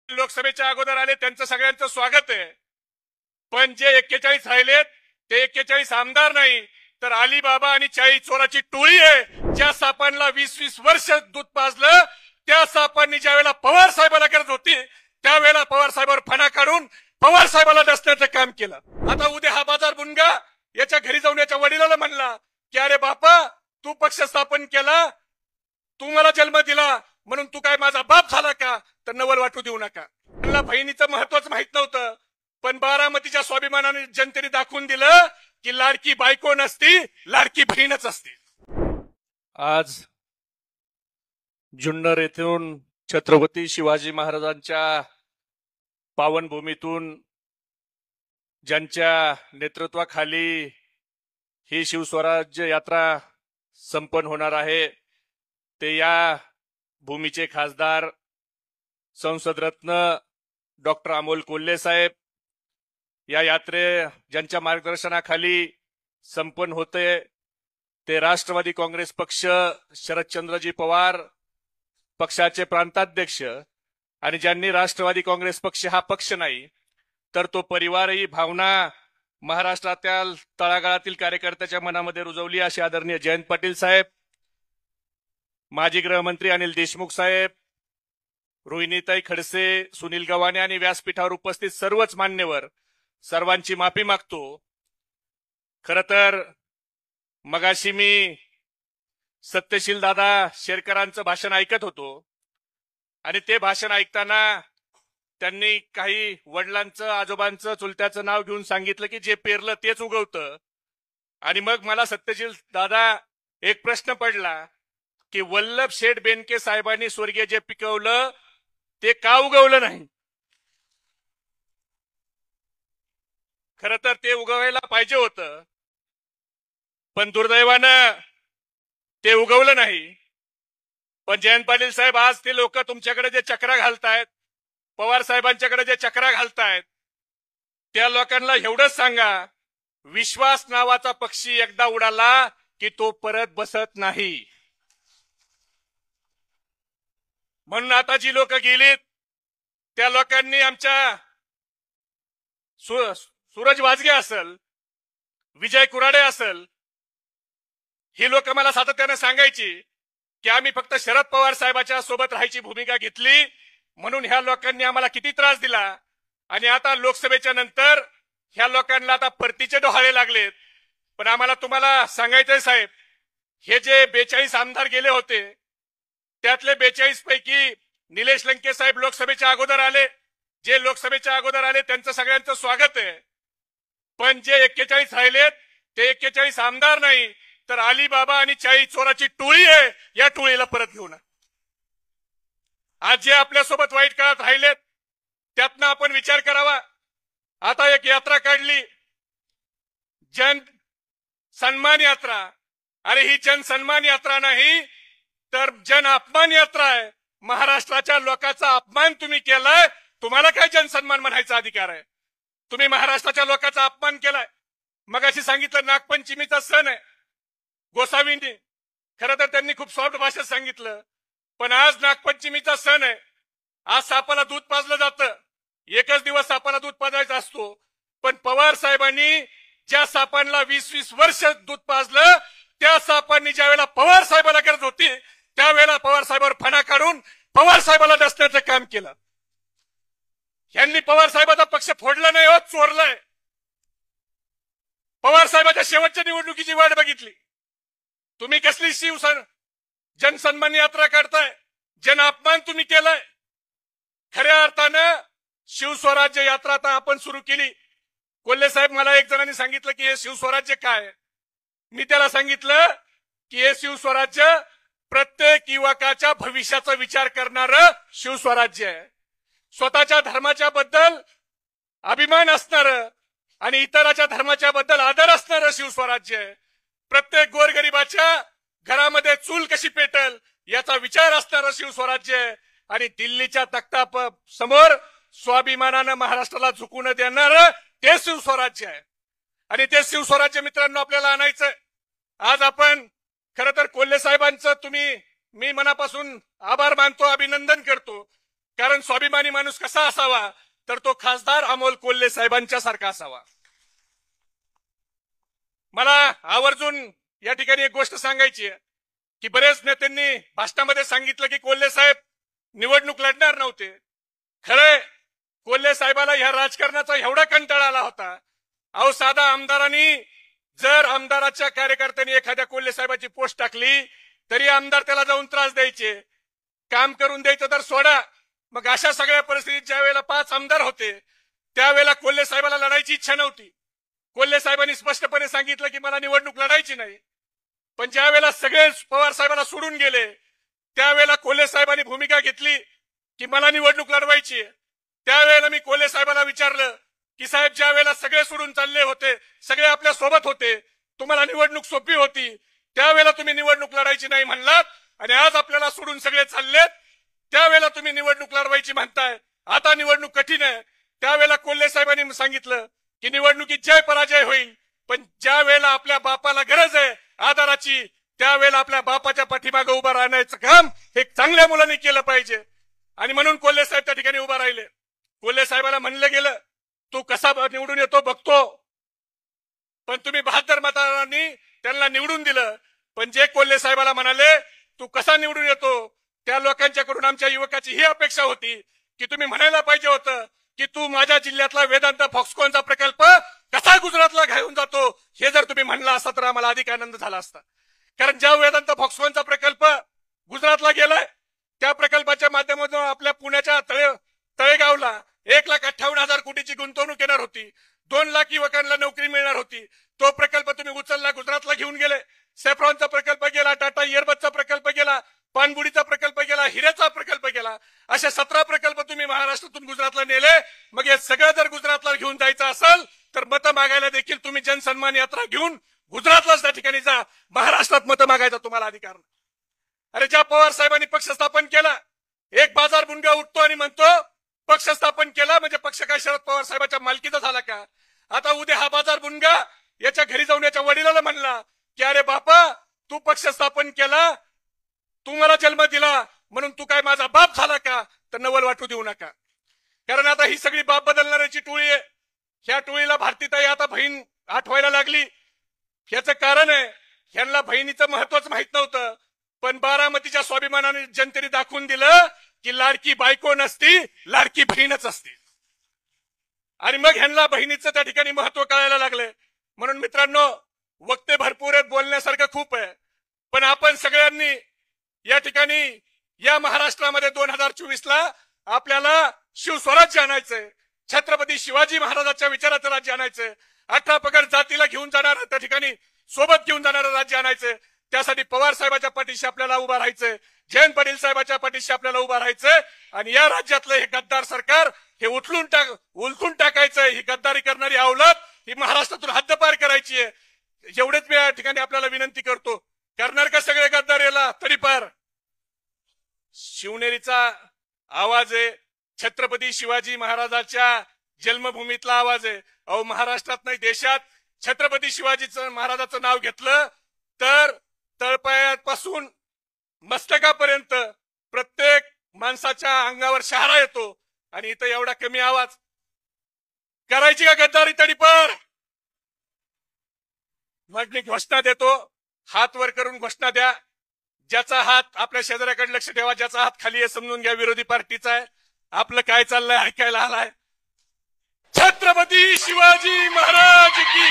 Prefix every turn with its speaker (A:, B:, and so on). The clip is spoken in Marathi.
A: लोकसभेच्या अगोदर आले त्यांचं सगळ्यांचं स्वागत आहे. पण जे 41 राहिलेत ते 41 आमदार नाही तर अलिबाबा आणि 40 चोराची टोळी आहे. ज्या सापांना 20-20 वर्ष दूध पाजलं त्या सापांनी ज्यावेळेला पवार साहेबाला करत होती त्यावेळेला पवार साहेबावर फणा काढून पवार साहेबाला डसण्याचं काम केलं. आता उद्या हा बाजार बुनगा याच्या घरी जाऊन याच्या वडिलाला म्हणला की अरे बापा तू पक्ष स्थापन केला, तू मला जन्म दिला म्हणून तू काय माझा बाप झाला का, तर नवल वाटू देऊ नका. त्यांना बहिणीचं महत्वच माहित नव्हतं पण बारामतीच्या स्वाभिमानाने जनतेने दाखवून दिलं की लाडकी बायको नसती लाडकी बहीणच असते.
B: आज जुन्नर येथून छत्रपती शिवाजी महाराजांच्या पावनभूमीतून ज्यांच्या नेतृत्वाखाली ही शिवस्वराज्य यात्रा संपन्न होणार आहे ते या भूमीचे खासदार संसद रत्न डॉक्टर अमोल कोल्हे साहेब. या यात्रे ज्यांच्या मार्गदर्शनाखाली संपन्न होते ते राष्ट्रवादी काँग्रेस पक्ष, शरदचंद्रजी पवार पक्षाचे प्रांताध्यक्ष, आणि ज्यांनी राष्ट्रवादी काँग्रेस पक्ष हा पक्ष नाही तर तो परिवार ही भावना महाराष्ट्रातील तळागाळातील कार्यकर्त्याच्या मनामध्ये रुजवली असे आदरणीय जयंत पाटील साहेब, माजी गृहमंत्री अनिल देशमुख साहेब, रोहिणीताई खडसे, सुनील गव्हाणे आणि व्यासपीठावर उपस्थित सर्वच मान्यवर, सर्वांची माफी मागतो. खर तर मगाशी मी सत्यशील दादा शेरकरांचं भाषण ऐकत होतो आणि ते भाषण ऐकताना त्यांनी काही वडिलांचं, आजोबांचं, चुलत्याचं नाव घेऊन सांगितलं की जे पेरलं तेच उगवतं. आणि मग मला सत्यशील दादा एक प्रश्न पडला की वल्लभ शेठ बेनके साहेबांनी स्वर्गीय जे पिकवलं ते का उगवलं नाही. खर तर ते उगवायला पाहिजे होतं पण दुर्दैवानं ते उगवलं नाही. पण जयंत पाटील साहेब आज ते लोक तुमच्याकडे जे चक्रा घालतायत, पवार साहेबांच्याकडे जे चक्रा घालतायत, त्या लोकांना एवढंच सांगा विश्वास नावाचा पक्षी एकदा उडाला की तो परत बसत नाही. म्हणून आता जी लोक गेलीत त्या लोकांनी आमच्या सूरज वाजगे असेल, विजय कुराडे असेल, ही लोक मला सातत्याने सांगायची की आम्ही फक्त शरद पवार साहेबांच्या सोबत राहायची भूमिका घेतली म्हणून ह्या लोकांनी आम्हाला किती त्रास दिला. आणि आता लोकसभेच्या नंतर ह्या लोकांना आता परतीचे डोहाळे लागलेत. पण आम्हाला तुम्हाला सांगायचंय साहेब, हे जे 42 आमदार गेले होते त्यातले 42 पैकी निलेश लंके साहेब लोकसभेच्या अगोदर आले. जे लोकसभेच्या अगोदर आले त्यांचं सगळ्यांचं स्वागत आहे. पण जे 41 राहिलेत ते 41 आमदार नाही तर अलिबाबा आणि 40 चोराची टोळी आहे. या टोळीला परत घेऊन आज जे आपल्यासोबत वाईट काळात राहिलेत त्यातनं आपण विचार करावा. आता एक यात्रा काढली जन सन्मान यात्रा. अरे ही जन सन्मान यात्रा नाही तर जन अपमान यात्रा आहे. महाराष्ट्राच्या लोकांचा अपमान तुम्ही केलाय, तुम्हाला काय जन सन्मान म्हणायचा अधिकार आहे. तुम्ही महाराष्ट्राच्या लोकांचा अपमान केलाय. मगाशी सांगितलं नागपंचमीचा सण आहे गोसावींनी, खरं तर त्यांनी खूप सॉफ्ट भाषेत सांगितलं. पण आज नागपंचमीचा सण आहे. आज सापाला दूध पाजलं जातं. एकच दिवस सापाला दूध पाजायचा असतो. पण पवार साहेबांनी ज्या सापांना 20-20 वर्ष दूध पाजलं त्या सापांनी ज्यावेळेला पवार साहेबाला करत होती त्यावेळेला पवार साहेबावर फणा काढून पवार साहेबाला डसण्याचं काम केलं. यांनी पवार साहेबाचा पक्ष फोडला नाही हो, चोरलाय. पवार साहेबाच्या शेवटच्या निवडणुकीची वाट बघितली. तुम्ही कसली जनसन्मान यात्रा काढताय, जन अपमान तुम्ही केलाय. खऱ्या अर्थानं शिवस्वराज्य यात्रा आता आपण सुरू केली. कोल्हे साहेब मला एक जणांनी सांगितलं की हे शिवस्वराज्य काय. मी त्याला सांगितलं की हे शिवस्वराज्य प्रत्येक युवकाच्या भविष्याचा विचार करणारं शिवस्वराज्य आहे. स्वतःच्या धर्माच्या बद्दल अभिमान असणारं आणि इतराच्या धर्माच्या बद्दल आदर असणारं शिवस्वराज्य आहे. प्रत्येक गोरगरिबाच्या घरामध्ये चूल कशी पेटल याचा विचार असणारं शिवस्वराज्य आहे. आणि दिल्लीच्या तख्ता समोर स्वाभिमानानं महाराष्ट्राला झुकू न देणारं ते शिवस्वराज्य आहे. आणि ते शिवस्वराज्य मित्रांनो आपल्याला आणायचं. आज आपण खरं तर कोल्हे साहेबांचं मी मनापासून आभार मानतो, अभिनंदन करतो
A: कारण स्वाभिमानी माणूस कसा असावा, तर तो खासदार अमोल कोल्हे साहेबांच्या सारखा असावा. मला आवर्जून या ठिकाणी एक गोष्ट सांगायची आहे की बरेच नेत्यांनी भाषणामध्ये सांगितलं की कोल्हे साहेब निवडणूक लढणार नव्हते. खरंय, कोल्हे साहेबाला ह्या राजकारणाचा एवढा कंटाळा आला होता. अहो, साधा आमदारांनी जर आमदाराच्या कार्यकर्त्यांनी एखाद्या कोल्हे साहेबाची पोस्ट टाकली तरी आमदार त्याला जाऊन त्रास द्यायचे, काम करून द्यायचं तर सोडा. मग अशा सगळ्या परिस्थितीत ज्या वेळेला 5 आमदार होते त्यावेळेला कोल्हे साहेबाला लढायची इच्छा नव्हती. कोल्हे साहेबांनी स्पष्टपणे सांगितलं की मला निवडणूक लढायची नाही. पण ज्या वेळेला सगळे पवार साहेबाला सोडून गेले त्यावेळेला कोल्हे साहेबांनी भूमिका घेतली की मला निवडणूक लढवायची. त्यावेळेला मी कोल्हे साहेबांना विचारलं की साहेब, ज्या वेळेला सगळे सोडून चालले होते, सगळे आपल्या सोबत होते, तुम्हाला निवडणूक सोपी होती, त्यावेळेला तुम्ही निवडणूक लढायची नाही म्हणलात, आणि आज आपल्याला सोडून सगळे चाललेत, त्यावेळेला तुम्ही निवडणूक लढवायची म्हणताय. आता निवडणूक कठीण आहे. त्यावेळेला कोल्हे साहेबांनी सांगितलं की निवडणुकीत जय पराजय होईल, पण ज्या वेळेला आपल्या बापाला गरज आहे आधाराची, त्यावेळेला आपल्या बापाच्या पाठीमागे उभा राहण्याचं काम हे चांगल्या मुलांनी केलं पाहिजे. आणि म्हणून कोल्हे साहेब त्या ठिकाणी उभा राहिले. कोल्हे साहेबाला म्हणलं गेलं, तू कसा निवडून येतो बघतो. पण तुम्ही 72 मतांनी त्यांना निवडून दिलं. पण जे कोल्हे साहेबाला म्हणाले तू कसा निवडून येतो, त्या लोकांच्याकडून आमच्या युवकाची ही अपेक्षा होती की तुम्ही म्हणायला पाहिजे होतं की तू माझ्या जिल्ह्यातला वेदांत फॉक्सकॉनचा प्रकल्प कसा गुजरातला घेऊन जातो, हे जर तुम्ही म्हणला असता तर आम्हाला अधिक आनंद झाला असता. कारण ज्या वेदांत फॉक्सकॉनचा प्रकल्प गुजरातला गेलाय, त्या प्रकल्पाच्या माध्यमातून आपल्या पुण्याच्या तळेगावला 1,58,000 कोटीची गुंतवणूक येणार होती. 2 लाख युवकांना नोकरी मिळणार होती. तो प्रकल्प तुम्ही उचलला, गुजरातला घेऊन गेले. सेफ्रॉनचा प्रकल्प गेला, टाटा इयरबसचा प्रकल्प गेला, पानबुडीचा प्रकल्प गेला, हिऱ्याचा प्रकल्प गेला. असे 17 प्रकल्प तुम्ही महाराष्ट्रातून गुजरातला नेले. मग हे सगळं जर गुजरातला घेऊन जायचं असेल तर मतं मागायला देखील तुम्ही जनसन्मान यात्रा घेऊन गुजरातलाच त्या ठिकाणी जा. महाराष्ट्रात मतं मागायचा तुम्हाला अधिकार नाही. अरे, ज्या पवार साहेबांनी पक्ष स्थापन केला, एक बाजार बुनगा उठतो आणि म्हणतो पक्ष स्थापन केला म्हणजे पक्ष काय शरद पवार साहेबांच्या मालकीचा झाला का? आता उद्या हा बाजार बुनगा याच्या घरी जाऊन याच्या वडिलाला म्हणला की अरे बापा, तू पक्ष स्थापन केला, तू मला जन्म दिला म्हणून तू काय माझा बाप झाला का? तर नवल वाटू देऊ नका. कारण आता ही सगळी बाप बदलणाऱ्याची टोळी आहे. ह्या टोळीला भारतीताई आता बहीण आठवायला लागली. याचं कारण आहे, ह्यांना बहिणीचं महत्वच माहित नव्हतं. पण बारामतीच्या स्वाभिमानाने जनतेने दाखवून दिलं की लाडकी बायको नसती, लाडकी बहीणच असते. आणि मग ह्यांना बहिणीचं त्या ठिकाणी महत्व कळायला लागले. म्हणून मित्रांनो, वक्ते भरपूर आहेत, बोलण्यासारखं खूप आहे. पण आपण सगळ्यांनी या ठिकाणी या महाराष्ट्रामध्ये 2024ला आपल्याला शिवस्वराज्य आणायचंय. छत्रपती शिवाजी महाराजांच्या विचाराचं राज्य आणायचंय. 18 पगड जातीला घेऊन जाणार, त्या ठिकाणी सोबत घेऊन जाणारं राज्य आणायचंय. त्यासाठी पवार साहेबांच्या पाठीशी आपल्याला उभा राहायचंय. जयंत पाटील साहेबांच्या पाठीशी आपल्याला उभा राहायचंय. आणि या राज्यातलं हे गद्दार सरकार हे उलथून टाकायचंय. ही गद्दारी करणारी अवलाद ही महाराष्ट्रातून हद्दपार करायची आहे. एवढेच मी या ठिकाणी आपल्याला विनंती करतो. करणार का सगळे गद्दार याला तडीपार? शिवनेरीचा आवाज आहे, छत्रपती शिवाजी महाराजांच्या जन्मभूमीतला आवाज आहे. अहो, महाराष्ट्रात नाही देशात छत्रपती शिवाजीचं महाराजाचं नाव घेतलं तर तळपायापासून मस्तकापर्यंत प्रत्येक माणसाच्या अंगावर शहारा येतो. आणि इथं एवढा कमी आवाज करायची का गद्दारी तडीपार? मग मी घोषणा देतो, हात वर करून घोषणा द्या. ज्याचा हात आपल्या शेजाऱ्याकडे लक्ष ठेवा, ज्याचा हात खाली आहे समजून घ्या विरोधी पार्टीचा आहे. आपलं काय चाललंय ऐकायला आलाय. छत्रपती शिवाजी महाराज की